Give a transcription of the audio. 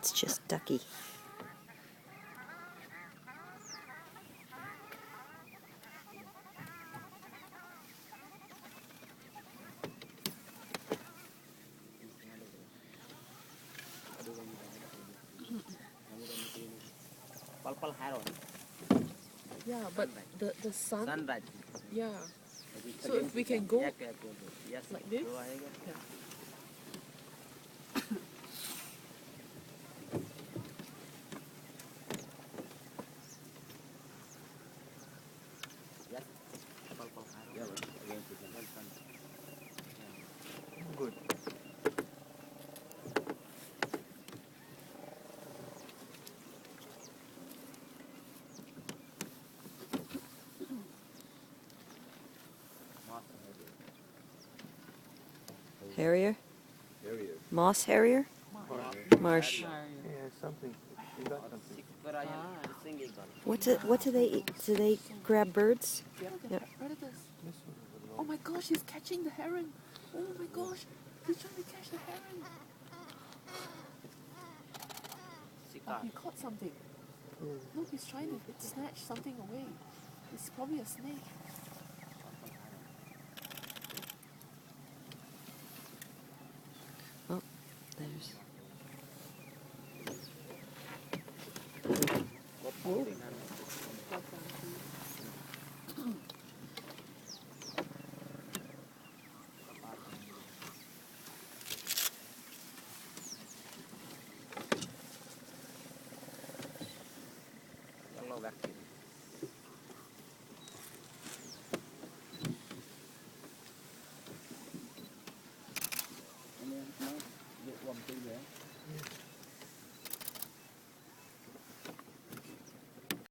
It's just Ducky. Yeah, but the sun. Sunrise. Yeah. So if we can go Yes. like this. Go ahead. Yeah. Yes. Yeah, good. Harrier? Harrier. Moss harrier? Marsh. Yeah, something. You got something. What do they eat? Do they grab birds? Yeah, the Yep. predators. Oh my gosh, he's catching the heron. Oh my gosh, he's trying to catch the heron. Oh, he caught something. Look, he's trying to snatch something away. It's probably a snake. Oh, there's. Whoa.